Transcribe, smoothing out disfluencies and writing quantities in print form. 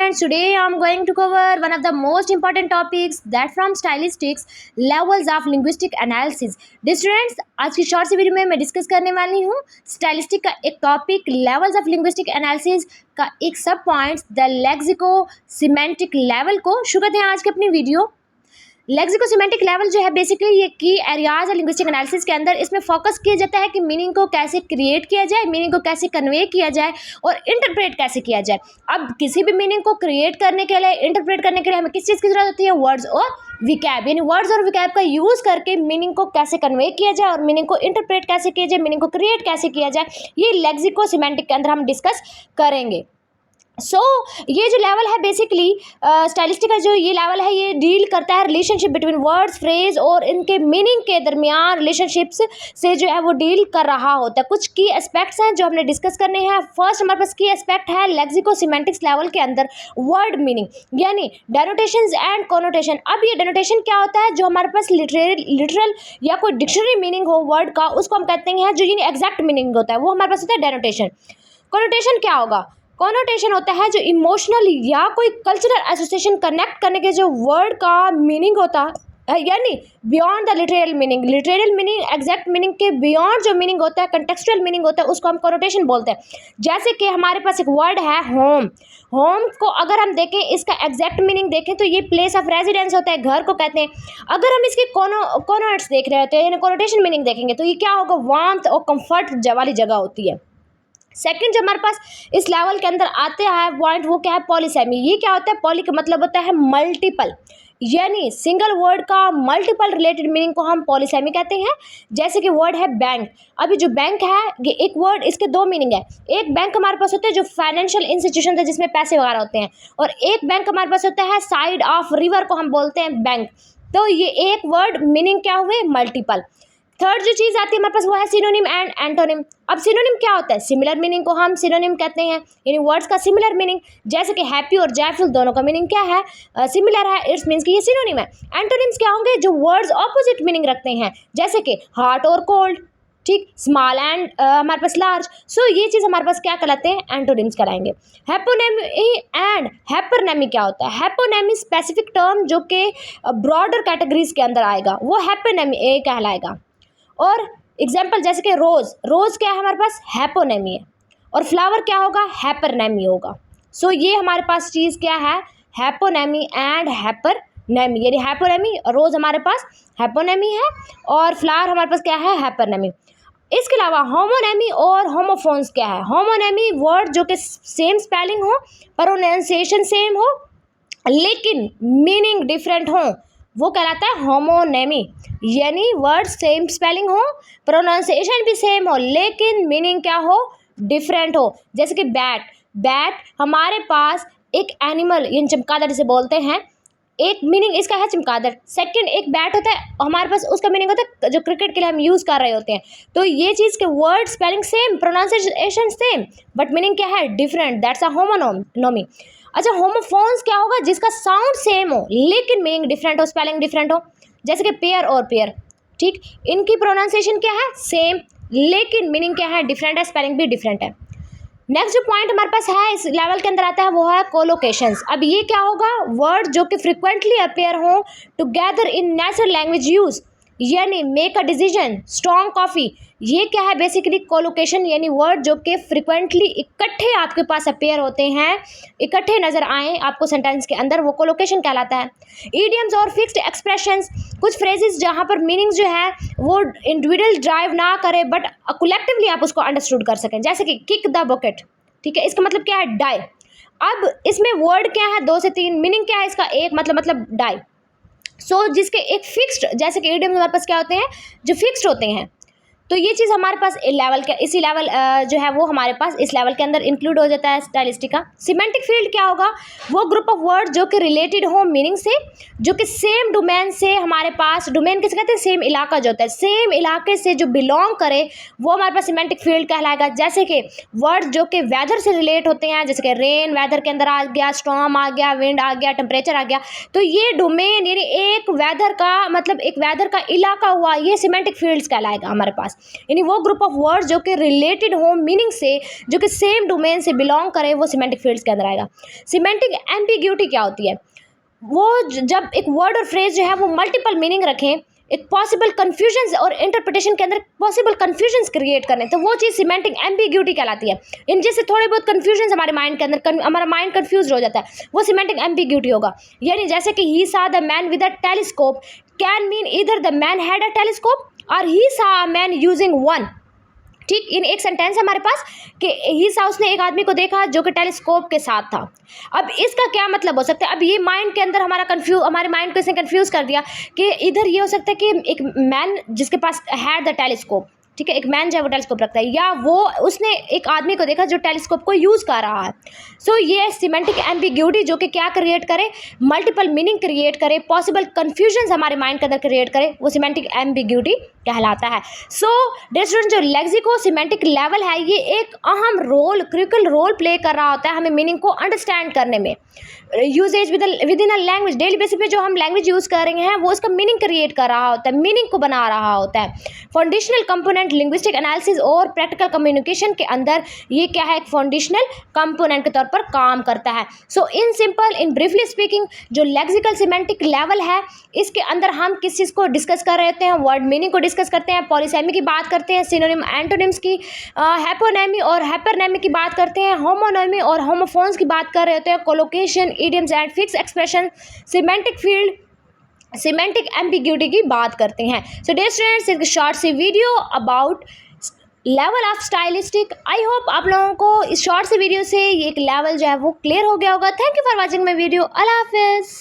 students, today I am going to cover one of the most important topics that from stylistics levels of linguistic analysis. Dear students, आज की short सी video में मैं discuss करने वाली हूँ stylistic का एक topic levels of linguistic analysis का एक सब points the lexico semantic level को। शुरू करते हैं आज की अपनी वीडियो। लेक्सिको सिमेंटिक लेवल जो है बेसिकली ये की एरियाज है लिंग्विस्टिक एनालिसिस के अंदर। इसमें फोकस किया जाता है कि मीनिंग को कैसे क्रिएट किया जाए, मीनिंग को कैसे कन्वे किया जाए और इंटरप्रेट कैसे किया जाए। अब किसी भी मीनिंग को क्रिएट करने के लिए, इंटरप्रेट करने के लिए हमें किस चीज़ की जरूरत होती है? वर्ड्स और विकैब, यानी वर्ड्स और विकैब का यूज़ करके मीनिंग को कैसे कन्वे किया जाए और मीनिंग को इंटरप्रेट कैसे किया जाए, मीनिंग को क्रिएट कैसे किया जाए, ये लेक्सिको सिमेंटिक के अंदर हम डिस्कस करेंगे। ये जो लेवल है बेसिकली स्टाइलिस्टिक का जो ये लेवल है ये डील करता है रिलेशनशिप बिटवीन वर्ड्स, फ्रेज और इनके मीनिंग के दरमियान रिलेशनशिप्स से जो है वो डील कर रहा होता है। कुछ की एस्पेक्ट्स हैं जो हमने डिस्कस करने हैं। फर्स्ट हमारे पास की एस्पेक्ट है लेक्सिको सिमेंटिक्स लेवल के अंदर वर्ड मीनिंग, यानी डेनोटेशंस एंड कोनोटेशन। अब ये डेनोटेशन क्या होता है? जो हमारे पास लिटरल या कोई डिक्शनरी मीनिंग हो वर्ड का, उसको हम कहते हैं जो ये एग्जैक्ट मीनिंग होता है वो हमारे पास होता है डेनोटेशन। कोनोटेशन क्या होगा? कॉनोटेशन होता है जो इमोशनल या कोई कल्चरल एसोसिएशन कनेक्ट करने के जो वर्ड का मीनिंग होता है, यानी beyond the literal meaning, literal meaning exact meaning के बियॉन्ड जो मीनिंग होता है, कंटेक्सुअल मीनिंग होता है, उसको हम कॉनोटेशन बोलते हैं। जैसे कि हमारे पास एक वर्ड है होम। होम को अगर हम देखें, इसका एग्जैक्ट मीनिंग देखें तो ये प्लेस ऑफ रेजिडेंस होता है, घर को कहते हैं। अगर हम इसके कॉनोट्स देख रहे होते हैं, यानी कॉनोटेशन मीनिंग देखेंगे तो ये क्या होगा? वार्मथ और कंफर्ट वाली जगह होती है। सेकंड जो हमारे पास इस लेवल के अंदर आते हैं पॉइंट, वो क्या है? पॉलीसेमी। ये क्या होता है? पॉली का मतलब होता है मल्टीपल, यानी सिंगल वर्ड का मल्टीपल रिलेटेड मीनिंग को हम पॉलीसेमी कहते हैं। जैसे कि वर्ड है बैंक। अभी जो बैंक है ये एक वर्ड, इसके दो मीनिंग है। एक बैंक हमारे पास होता है जो फाइनेंशियल इंस्टीट्यूशन है जिसमें पैसे वगैरह होते हैं, और एक बैंक हमारे पास होता है साइड ऑफ रिवर को हम बोलते हैं बैंक। तो ये एक वर्ड मीनिंग क्या हुए? मल्टीपल। थर्ड जो चीज़ आती है हमारे पास वो है सिनोनिम एंड एंटोनिम। अब सिनोनिम क्या होता है? सिमिलर मीनिंग को हम सिनोनिम कहते हैं, यानी वर्ड्स का सिमिलर मीनिंग। जैसे कि हैप्पी और जॉयफुल दोनों का मीनिंग क्या है? सिमिलर है, इट्स मीन्स कि ये सिनोनिम है। एंटोनिम्स क्या होंगे? जो वर्ड्स ऑपोजिट मीनिंग रखते हैं, जैसे कि हार्ट और कोल्ड, ठीक, स्मॉल एंड हमारे पास लार्ज। ये चीज़ हमारे पास क्या कहलाते हैं? एंटोनिम्स कराएंगे। हैपोनेमी एंड हैपरनेमी क्या होता है? हैपोनेमी स्पेसिफिक टर्म जो कि ब्रॉडर कैटेगरीज के अंदर आएगा, वो हैपोनेमी कहलाएगा। और एग्जाम्पल जैसे कि रोज़, रोज़ क्या है हमारे पास? हैपोनेमी है। और फ्लावर क्या होगा? हैपरनेमी होगा। ये हमारे पास चीज़ क्या है? हैपोनेमी एंड हैपरनेमी, यानी हैपोनेमी और रोज़ हमारे पास हैपोनेमी है और फ्लावर हमारे पास क्या है? हैपरनेमी। इसके अलावा होमोनेमी और होमोफोन्स क्या है? होमोनेमी वर्ड जो कि सेम स्पेलिंग हो, प्रोनाउंसिएशन सेम हो, लेकिन मीनिंग डिफरेंट हो, वो कहलाता है होमोनेमी। यानी वर्ड सेम स्पेलिंग हो, प्रोनाउंसिएशन भी सेम हो, लेकिन मीनिंग क्या हो? डिफरेंट हो। जैसे कि बैट। बैट हमारे पास एक एनिमल, यानी चमगादड़ जिसे बोलते हैं, एक मीनिंग इसका है चमगादड़। सेकंड एक बैट होता है हमारे पास, उसका मीनिंग होता है जो क्रिकेट के लिए हम यूज़ कर रहे होते हैं। तो ये चीज़ के word spelling same, pronunciation same, but meaning क्या है? डिफरेंट। That's a homonymy. अच्छा, होमोफोन्स क्या होगा? जिसका साउंड सेम हो लेकिन मीनिंग डिफरेंट हो, स्पेलिंग डिफरेंट हो। जैसे कि पेयर और पेयर, ठीक, इनकी प्रोनाउंसिएशन क्या है? सेम, लेकिन मीनिंग क्या है? डिफरेंट है, स्पेलिंग भी डिफरेंट है। नेक्स्ट जो पॉइंट हमारे पास है इस लेवल के अंदर आता है वो है कोलोकेशंस। अब ये क्या होगा? वर्ड जो कि फ्रिक्वेंटली अपेयर हो together in natural language use, यानी make a decision, strong coffee. ये क्या है? बेसिकली कोलोकेशन, यानी वर्ड जो कि फ्रिक्वेंटली इकट्ठे आपके पास अपेयर होते हैं, इकट्ठे नज़र आए आपको सेंटेंस के अंदर, वो कोलोकेशन कहलाता है। ईडियम्स और फिक्स्ड एक्सप्रेशंस, कुछ फ्रेजेस जहाँ पर मीनिंग जो है वो इंडिविजुअल ड्राइव ना करे बट कलेक्टिवली आप उसको अंडरस्टूड कर सकें। जैसे कि किक द बकेट, ठीक है, इसका मतलब क्या है? डाई। अब इसमें वर्ड क्या है? 2 से 3, मीनिंग क्या है इसका? एक, मतलब डाई। जिसके एक फिक्स्ड, जैसे कि ईडियम हमारे पास क्या होते हैं? जो फिक्स्ड होते हैं। तो ये चीज़ हमारे पास लेवल के, इसी लेवल जो है वो हमारे पास इस लेवल के अंदर इंक्लूड हो जाता है स्टाइलिस्टिक का। सिमेंटिक फील्ड क्या होगा? वो ग्रुप ऑफ वर्ड जो कि रिलेटेड हो मीनिंग से, जो कि सेम डोमेन से हमारे पास, डोमेन किसे कहते हैं? सेम इलाका जो होता है, सेम इलाके से जो बिलोंग करे वो हमारे पास सिमेंटिक फील्ड कहलाएगा। जैसे कि वर्ड जो कि वेदर से रिलेट होते हैं, जैसे कि रेन वेदर के अंदर आ गया, स्टॉर्म आ गया, विंड आ गया, टेम्परेचर आ गया। तो ये डोमेन, यानी एक वेदर का मतलब एक वेदर का इलाका हुआ, ये सिमेंटिक फील्ड्स कहलाएगा हमारे पास। यानी वो ग्रुप ऑफ वर्ड्स जो कि रिलेटेड हो मीनिंग से, जो कि सेम डोमेन से बिलोंग करे, वो सिमेंटिक फील्ड्स के अंदर आएगा। सिमेंटिक एम्बिग्यूटी क्या होती है? वो जब एक वर्ड और फ्रेज जो है वो मल्टीपल मीनिंग रखें, एक पॉसिबल कन्फ्यूजन्स और इंटरप्रिटेशन के अंदर पॉसिबल कन्फ्यूजन्स क्रिएट करने, तो वो चीज़ सिमेंटिक एम्बिग्यूटी कहलाती है। इन जैसे थोड़े बहुत कन्फ्यूजन्स हमारे माइंड के अंदर, हमारा माइंड कन्फ्यूज हो जाता है, वो सिमेंटिक एम्बिग्यूटी होगा। यानी जैसे कि ही सा the man with a telescope can mean either the man had a telescope और ही सा अ मैन यूजिंग वन। ठीक, इन एक सेंटेंस है हमारे पास कि ही सा, उसने एक आदमी को देखा जो कि टेलीस्कोप के साथ था। अब इसका क्या मतलब हो सकता है? अब ये माइंड के अंदर हमारे माइंड को इसने कंफ्यूज कर दिया कि इधर ये हो सकता है कि एक मैन जिसके पास हैड द टेलीस्कोप, ठीक है, एक मैन जो है वो टेलीस्कोप रखता है, या वो उसने एक आदमी को देखा जो टेलीस्कोप को यूज़ कर रहा है। सो ये सिमेंटिक एम्बिग्यूटी जो कि क्या क्रिएट करे, मल्टीपल मीनिंग क्रिएट करे, पॉसिबल कन्फ्यूजन्स हमारे माइंड के अंदर क्रिएट करे, वो सिमेंटिक एम्बिग्यूटी कहलाता है। सो डियर स्टूडेंट, जो लेक्सिको सिमेंटिक लेवल है ये एक अहम रोल, क्रिटिकल रोल प्ले कर रहा होता है हमें मीनिंग को अंडरस्टैंड करने में। Usages within a language, daily basis पे जो हम लैंग्वेज यूज़ कर रहे हैं वो उसका मीनिंग क्रिएट कर रहा होता है, मीनिंग को बना रहा होता है। फाउंडेशनल कंपोनेंट लिंग्विस्टिक एनालिसिस और प्रैक्टिकल कम्युनिकेशन के अंदर ये क्या है, एक फाउंडेशनल कंपोनेंट के तौर पर काम करता है। So in simple, in briefly speaking, जो लेक्सिकल सिमेंटिक लेवल है इसके अंदर हम किस चीज़ को डिस्कस कर रहे हैं, वर्ड मीनिंग को डिस्कस करते हैं, पॉलीसेमी की बात करते हैं, सिनोनिम एंटोनिम्स की, हैपोनेमी और हाइपरनेमी की बात करते हैं, होमोनेमी और होमोफोन्स की बात कर रहे होते हैं, collocation, idioms and fix expression, semantic field, semantic ambiguity की बात करते हैं। सो डियर स्टूडेंट्स, एक शॉर्ट सी video about level of stylistic. I hope आप लोगों को इस शॉर्ट सी वीडियो से ये एक लेवल जो है वो क्लियर हो गया होगा। Thank you for watching my video. अल्लाह हाफिज़।